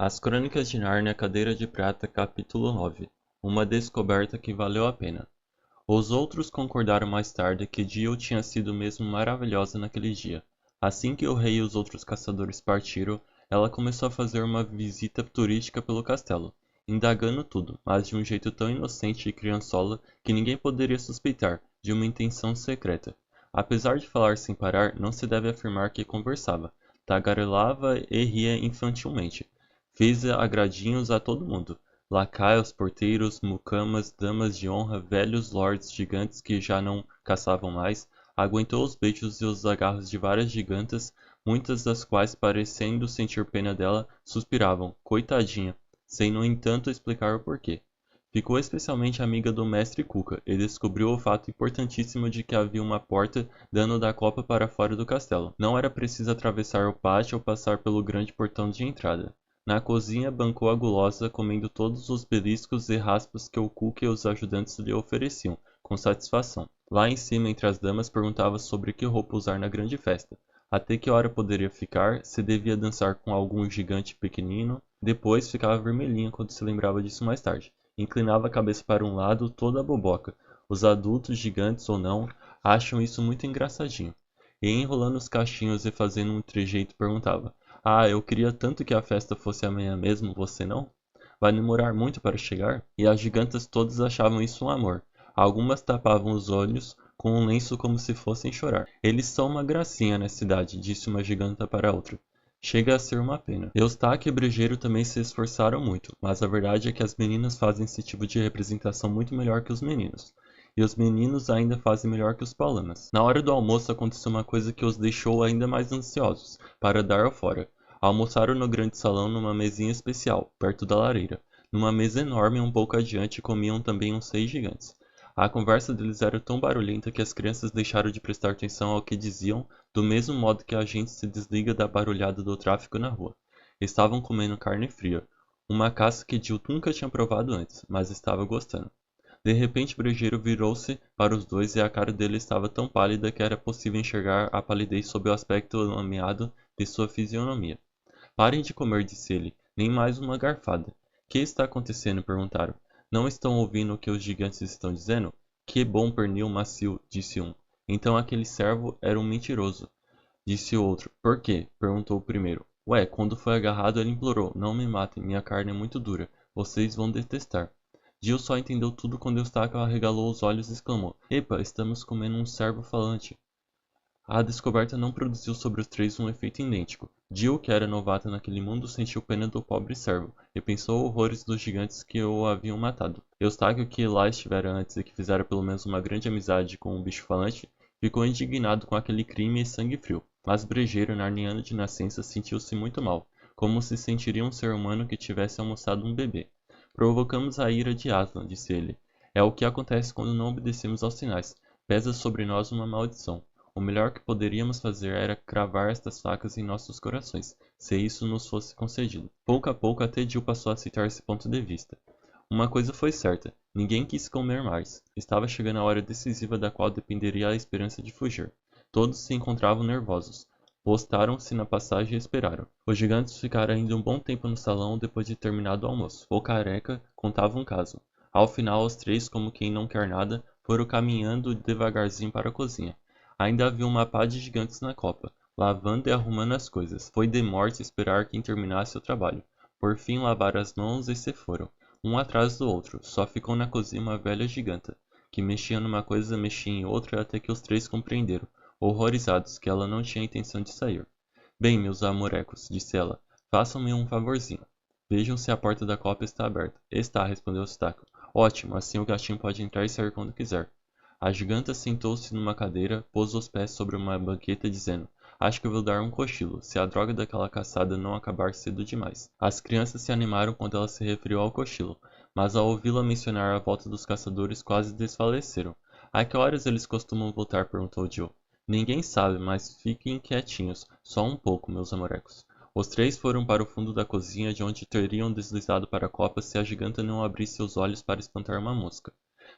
As Crônicas de Nárnia Cadeira de Prata Capítulo 9 Uma descoberta que valeu a pena. Os outros concordaram mais tarde que Jill tinha sido mesmo maravilhosa naquele dia. Assim que o rei e os outros caçadores partiram, ela começou a fazer uma visita turística pelo castelo, indagando tudo, mas de um jeito tão inocente e criançola que ninguém poderia suspeitar de uma intenção secreta. Apesar de falar sem parar, não se deve afirmar que conversava. Tagarelava e ria infantilmente. Fez agradinhos a todo mundo. Lacaios, porteiros, mucamas, damas de honra, velhos lords gigantes que já não caçavam mais, aguentou os beijos e os agarros de várias gigantas, muitas das quais, parecendo sentir pena dela, suspiravam, coitadinha, sem no entanto explicar o porquê. Ficou especialmente amiga do mestre Cuca e descobriu o fato importantíssimo de que havia uma porta dando da copa para fora do castelo. Não era preciso atravessar o pátio ou passar pelo grande portão de entrada. Na cozinha bancou a gulosa, comendo todos os beliscos e raspas que o Cuca e os ajudantes lhe ofereciam, com satisfação. Lá em cima, entre as damas, perguntava sobre que roupa usar na grande festa, até que hora poderia ficar, se devia dançar com algum gigante pequenino. Depois ficava vermelhinha quando se lembrava disso mais tarde. Inclinava a cabeça para um lado, toda boboca. Os adultos, gigantes ou não, acham isso muito engraçadinho. E enrolando os cachinhos e fazendo um trejeito perguntava: "Ah, eu queria tanto que a festa fosse amanhã mesmo, você não? Vai demorar muito para chegar?" E as gigantas todas achavam isso um amor. Algumas tapavam os olhos com um lenço como se fossem chorar. "Eles são uma gracinha nessa idade", disse uma giganta para outra. "Chega a ser uma pena." Eustáquio e Brejeiro também se esforçaram muito, mas a verdade é que as meninas fazem esse tipo de representação muito melhor que os meninos. E os meninos ainda fazem melhor que os paulamas. Na hora do almoço aconteceu uma coisa que os deixou ainda mais ansiosos, para dar ao fora. Almoçaram no grande salão numa mesinha especial, perto da lareira. Numa mesa enorme um pouco adiante comiam também uns 6 gigantes. A conversa deles era tão barulhenta que as crianças deixaram de prestar atenção ao que diziam, do mesmo modo que a gente se desliga da barulhada do tráfego na rua. Estavam comendo carne fria, uma caça que Jill nunca tinha provado antes, mas estava gostando. De repente Brejeiro virou-se para os dois e a cara dele estava tão pálida que era possível enxergar a palidez sob o aspecto lameado de sua fisionomia. "Parem de comer", disse ele, "nem mais uma garfada." "Que está acontecendo?" perguntaram. "Não estão ouvindo o que os gigantes estão dizendo?" "Que bom pernil macio", disse um. "Então aquele servo era um mentiroso", disse o outro. "Por quê?" perguntou o primeiro. "Ué, quando foi agarrado ele implorou: 'Não me matem, minha carne é muito dura, vocês vão detestar.'" Jill só entendeu tudo quando Eustáquio arregalou os olhos e exclamou: "Epa, estamos comendo um servo falante." A descoberta não produziu sobre os três um efeito idêntico. Jill, que era novata naquele mundo, sentiu pena do pobre servo, e pensou horrores dos gigantes que o haviam matado. Eustáquio, que lá estivera antes e que fizera pelo menos uma grande amizade com o bicho falante, ficou indignado com aquele crime e sangue frio. Mas Brejeiro, narniano de nascença, sentiu-se muito mal, como se sentiria um ser humano que tivesse almoçado um bebê. "Provocamos a ira de Aslan", disse ele. "É o que acontece quando não obedecemos aos sinais. Pesa sobre nós uma maldição. O melhor que poderíamos fazer era cravar estas facas em nossos corações, se isso nos fosse concedido." Pouco a pouco até Jill passou a aceitar esse ponto de vista. Uma coisa foi certa: ninguém quis comer mais. Estava chegando a hora decisiva da qual dependeria a esperança de fugir. Todos se encontravam nervosos. Postaram-se na passagem e esperaram. Os gigantes ficaram ainda um bom tempo no salão depois de terminado o almoço. O careca contava um caso. Ao final, os três, como quem não quer nada, foram caminhando devagarzinho para a cozinha. Ainda havia uma pá de gigantes na copa, lavando e arrumando as coisas. Foi de morte esperar quem terminasse o trabalho. Por fim lavaram as mãos e se foram, um atrás do outro. Só ficou na cozinha uma velha giganta, que mexia numa coisa, mexia em outra, até que os três compreenderam, horrorizados, que ela não tinha intenção de sair. "Bem, meus amorecos", disse ela, "façam-me um favorzinho. Vejam se a porta da copa está aberta." "Está", respondeu Eustáquio. "Ótimo, assim o gatinho pode entrar e sair quando quiser." A giganta sentou-se numa cadeira, pôs os pés sobre uma banqueta, dizendo: "Acho que vou dar um cochilo, se a droga daquela caçada não acabar cedo demais." As crianças se animaram quando ela se referiu ao cochilo, mas ao ouvi-la mencionar a volta dos caçadores quase desfaleceram. "A que horas eles costumam voltar?" perguntou Jill. "Ninguém sabe, mas fiquem quietinhos, só um pouco, meus amorecos." Os três foram para o fundo da cozinha, de onde teriam deslizado para a copa se a giganta não abrisse os olhos para espantar uma mosca.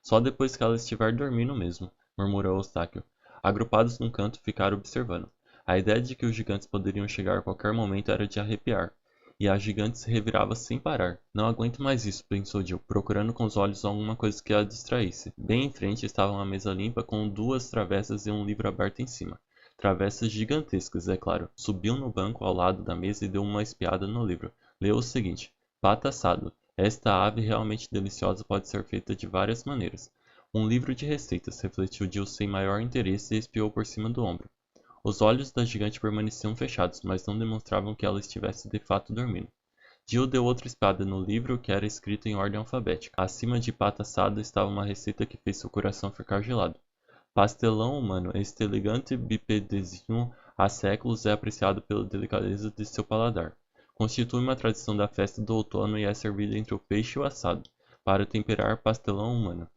"Só depois que ela estiver dormindo mesmo", murmurou Eustáquio. Agrupados num canto, ficaram observando. A ideia de que os gigantes poderiam chegar a qualquer momento era de arrepiar. e a gigante se revirava sem parar. Não aguento mais isso, pensou Jill, procurando com os olhos alguma coisa que a distraísse. Bem em frente estava uma mesa limpa com 2 travessas e um livro aberto em cima. Travessas gigantescas, é claro. Subiu no banco ao lado da mesa e deu uma espiada no livro. Leu o seguinte: Pata assado. Esta ave realmente deliciosa pode ser feita de várias maneiras. Um livro de receitas, refletiu Jill sem maior interesse e espiou por cima do ombro. Os olhos da gigante permaneciam fechados, mas não demonstravam que ela estivesse de fato dormindo. Jill deu outra espiada no livro, que era escrito em ordem alfabética. Acima de pata assada estava uma receita que fez seu coração ficar gelado. Pastelão humano, este elegante bipedezinho há séculos é apreciado pela delicadeza de seu paladar. Constitui uma tradição da festa do outono e é servido entre o peixe e o assado, para temperar pastelão humano.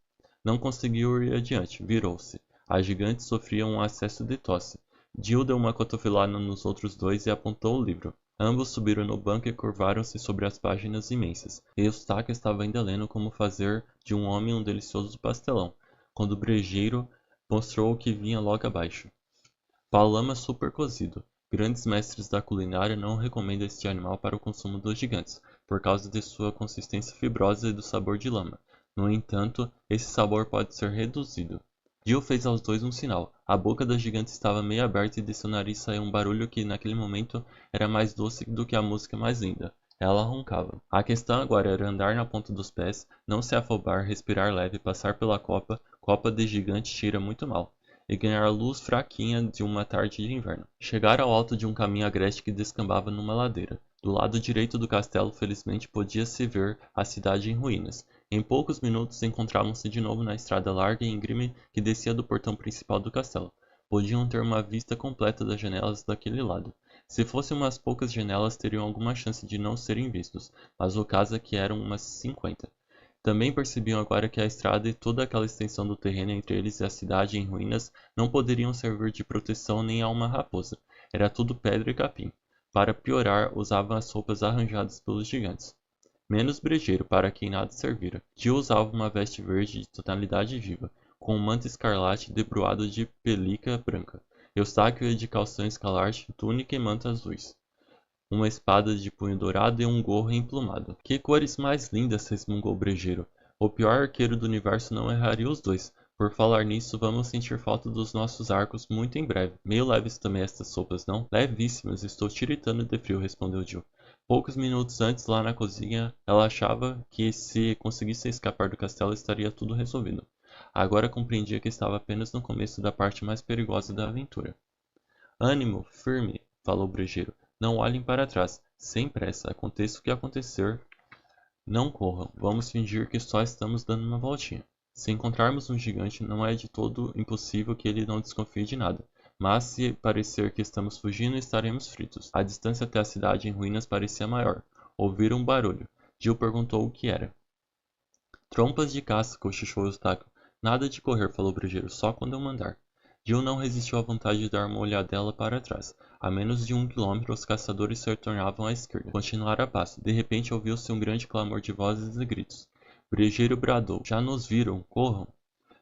Não conseguiu ir adiante, virou-se. A gigante sofria um acesso de tosse. Jill deu uma cotovelada nos outros dois e apontou o livro. Ambos subiram no banco e curvaram-se sobre as páginas imensas. Eustáquio estava ainda lendo como fazer de um homem um delicioso pastelão, quando o brejeiro mostrou o que vinha logo abaixo. Palama super cozido. Grandes mestres da culinária não recomendam este animal para o consumo dos gigantes, por causa de sua consistência fibrosa e do sabor de lama. No entanto, esse sabor pode ser reduzido. Jill fez aos dois um sinal. A boca da gigante estava meio aberta e de seu nariz saiu um barulho que, naquele momento, era mais doce do que a música mais linda. Ela roncava. A questão agora era andar na ponta dos pés, não se afobar, respirar leve, passar pela copa. Copa de gigante cheira muito mal. E ganhar a luz fraquinha de uma tarde de inverno. Chegaram ao alto de um caminho agreste que descambava numa ladeira. Do lado direito do castelo, felizmente, podia-se ver a cidade em ruínas. Em poucos minutos encontravam-se de novo na estrada larga e íngreme que descia do portão principal do castelo. Podiam ter uma vista completa das janelas daquele lado. Se fossem umas poucas janelas, teriam alguma chance de não serem vistos, mas o caso é que eram umas 50. Também percebiam agora que a estrada e toda aquela extensão do terreno entre eles e a cidade em ruínas não poderiam servir de proteção nem a uma raposa. Era tudo pedra e capim. Para piorar, usavam as roupas arranjadas pelos gigantes. Menos brejeiro, para quem nada servira. Jill usava uma veste verde de tonalidade viva, com um manto escarlate debruado de pelica branca. Eustáquio ia de calção escarlate, túnica e manto azuis. Uma espada de punho dourado e um gorro emplumado. Que cores mais lindas, resmungou o brejeiro. O pior arqueiro do universo não erraria os dois. Por falar nisso, vamos sentir falta dos nossos arcos muito em breve. Meio leves também estas sopas, não? Levíssimas, estou tiritando de frio, respondeu Jill. Poucos minutos antes, lá na cozinha, ela achava que se conseguisse escapar do castelo estaria tudo resolvido. Agora compreendia que estava apenas no começo da parte mais perigosa da aventura. Ânimo, firme, falou o brejeiro. Não olhem para trás. Sem pressa. Aconteça o que acontecer, não corram. Vamos fingir que só estamos dando uma voltinha. Se encontrarmos um gigante, não é de todo impossível que ele não desconfie de nada. Mas se parecer que estamos fugindo, estaremos fritos. A distância até a cidade em ruínas parecia maior. Ouviram um barulho. Jill perguntou o que era. Trompas de caça, cochichou Eustáquio. Nada de correr, falou o brejeiro, só quando eu mandar. Jill não resistiu à vontade de dar uma olhadela para trás. A menos de 1 quilômetro, os caçadores se tornavam à esquerda. Continuaram a passo. De repente, ouviu-se um grande clamor de vozes e gritos. Brejeiro bradou. Já nos viram. Corram.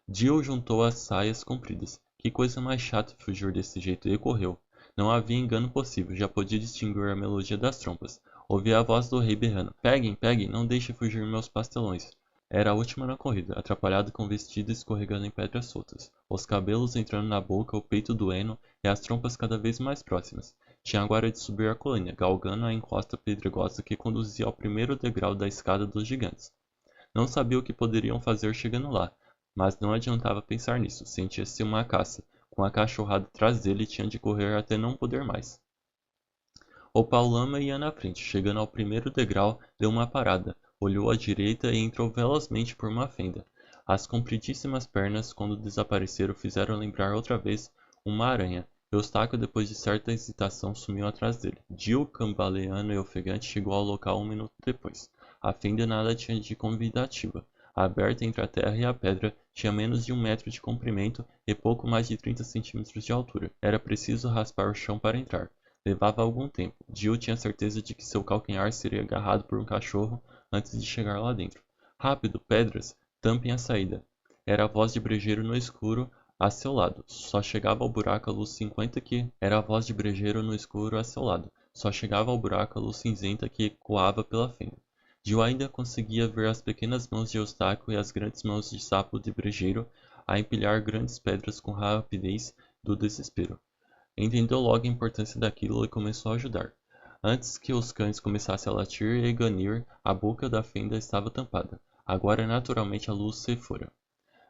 Jill juntou as saias compridas. Que coisa mais chata fugir desse jeito. E correu. Não havia engano possível. Já podia distinguir a melodia das trompas. Ouvia a voz do rei berrando. Peguem, peguem, não deixe fugir meus pastelões. Era a última na corrida, atrapalhado com o vestido escorregando em pedras soltas, os cabelos entrando na boca, o peito doendo e as trompas cada vez mais próximas. Tinha agora de subir a colina, galgando a encosta pedregosa que conduzia ao primeiro degrau da escada dos gigantes. Não sabia o que poderiam fazer chegando lá, mas não adiantava pensar nisso. Sentia-se uma caça. Com a cachorrada atrás dele, tinha de correr até não poder mais. O Paulama ia na frente. Chegando ao primeiro degrau, deu uma parada. Olhou à direita e entrou velozmente por uma fenda. As compridíssimas pernas, quando desapareceram, fizeram lembrar outra vez uma aranha. Eustáquio, depois de certa hesitação, sumiu atrás dele. Jill, cambaleando e ofegante, chegou ao local 1 minuto depois. A fenda nada tinha de convidativa. Aberta entre a terra e a pedra, tinha menos de 1 metro de comprimento e pouco mais de 30 centímetros de altura. Era preciso raspar o chão para entrar. Levava algum tempo. Jill tinha certeza de que seu calcanhar seria agarrado por um cachorro antes de chegar lá dentro. Rápido, pedras! Tampem a saída. Era a voz de brejeiro no escuro a seu lado. Só chegava ao buraco a luz 50 que... Era a voz de brejeiro no escuro a seu lado. Só chegava ao buraco a luz cinzenta que ecoava pela fenda. Jill ainda conseguia ver as pequenas mãos de Eustáquio e as grandes mãos de sapo de brejeiro a empilhar grandes pedras com rapidez do desespero. Entendeu logo a importância daquilo e começou a ajudar. Antes que os cães começassem a latir e ganir, a boca da fenda estava tampada. Agora naturalmente a luz se fora.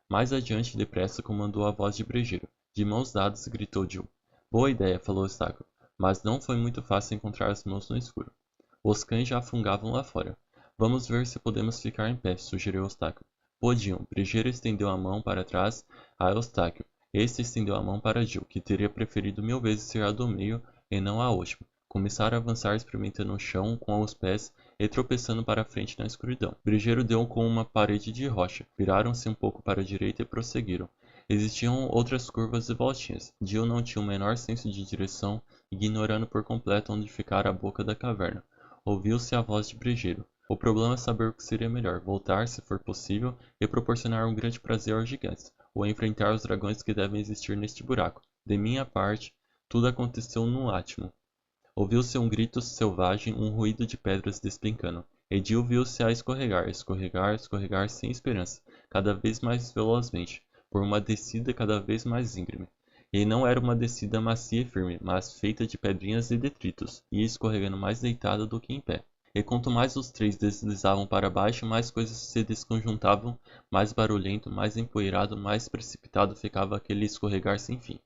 Mais adiante, depressa, comandou a voz de brejeiro. De mãos dadas, gritou Jill. Boa ideia, falou Eustáquio, mas não foi muito fácil encontrar as mãos no escuro. Os cães já fungavam lá fora. Vamos ver se podemos ficar em pé, sugeriu Eustáquio. Podiam. Brejeiro estendeu a mão para trás a Eustáquio. Este estendeu a mão para Jill, que teria preferido 1000 vezes ser a do meio e não a última. Começaram a avançar experimentando o chão com os pés e tropeçando para a frente na escuridão. Brejeiro deu com uma parede de rocha. Viraram-se um pouco para a direita e prosseguiram. Existiam outras curvas e voltinhas. Jill não tinha o menor senso de direção, ignorando por completo onde ficara a boca da caverna. Ouviu-se a voz de Brejeiro. O problema é saber o que seria melhor, voltar, se for possível, e proporcionar um grande prazer aos gigantes, ou enfrentar os dragões que devem existir neste buraco. De minha parte, tudo aconteceu num átimo. Ouviu-se um grito selvagem, um ruído de pedras despencando. E Jill viu-se a escorregar, escorregar, escorregar sem esperança, cada vez mais velozmente, por uma descida cada vez mais íngreme. E não era uma descida macia e firme, mas feita de pedrinhas e detritos, ia escorregando mais deitada do que em pé. E quanto mais os três deslizavam para baixo, mais coisas se desconjuntavam, mais barulhento, mais empoeirado, mais precipitado ficava aquele escorregar sem fim.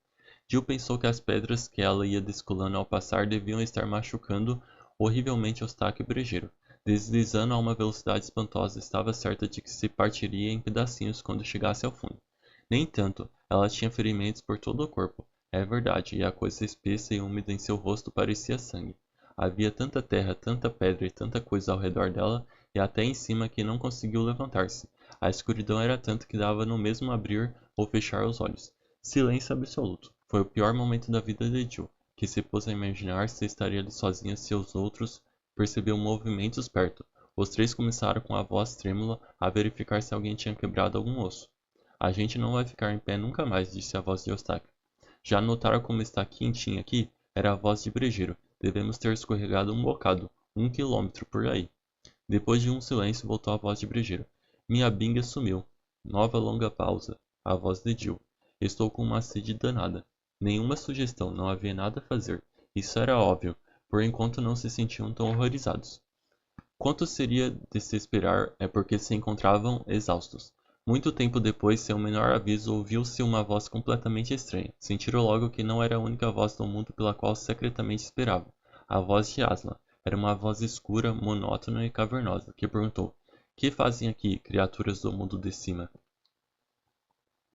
Jill pensou que as pedras que ela ia descolando ao passar deviam estar machucando horrivelmente Eustáquio e Brejeiro. Deslizando a uma velocidade espantosa, estava certa de que se partiria em pedacinhos quando chegasse ao fundo. Nem tanto, ela tinha ferimentos por todo o corpo, é verdade, e a coisa espessa e úmida em seu rosto parecia sangue. Havia tanta terra, tanta pedra e tanta coisa ao redor dela, e até em cima, que não conseguiu levantar-se. A escuridão era tanta que dava no mesmo abrir ou fechar os olhos. Silêncio absoluto. Foi o pior momento da vida de Jill, que se pôs a imaginar se estaria ali sozinha se os outros percebeu movimentos perto. Os três começaram com a voz trêmula a verificar se alguém tinha quebrado algum osso. A gente não vai ficar em pé nunca mais, disse a voz de Eustáquio. Já notaram como está quentinho aqui? Era a voz de Brejeiro. Devemos ter escorregado um bocado, 1 quilômetro por aí. Depois de um silêncio, voltou a voz de Brejeiro. Minha binga sumiu. Nova longa pausa. A voz de Jill. Estou com uma sede danada. Nenhuma sugestão, não havia nada a fazer. Isso era óbvio. Por enquanto não se sentiam tão horrorizados. Quanto seria de se esperar é porque se encontravam exaustos. Muito tempo depois, sem o menor aviso, ouviu-se uma voz completamente estranha. Sentiram logo que não era a única voz do mundo pela qual secretamente esperavam. A voz de Aslan. Era uma voz escura, monótona e cavernosa, que perguntou: Que fazem aqui, criaturas do mundo de cima?